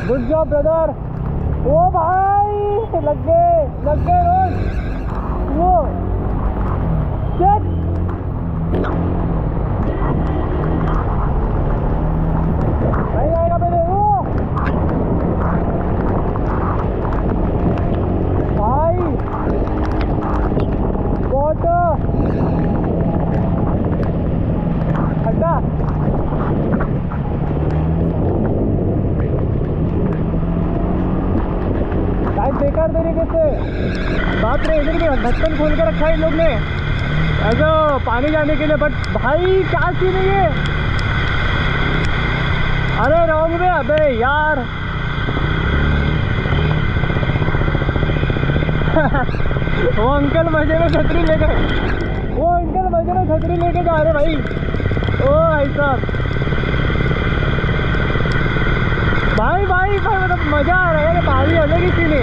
Good job brother. ओ भाई लग गए रोज। वो चेक नहीं आएगा मेरे। वो भाई वाटर ठंडा। बेकार तरीके से बाप रे, इधर भी ढक्कन खोल के रखा है इन लोग ने ऐसा पानी जाने के लिए। बट भाई क्या सीन है ये? अरे रॉन्ग में। अबे यार वो अंकल मजे में छतरी लेकर जा रहे भाई। ओ भाई साहब, भाई मतलब मजा आ रहा है। पानी अलग ही सीन है।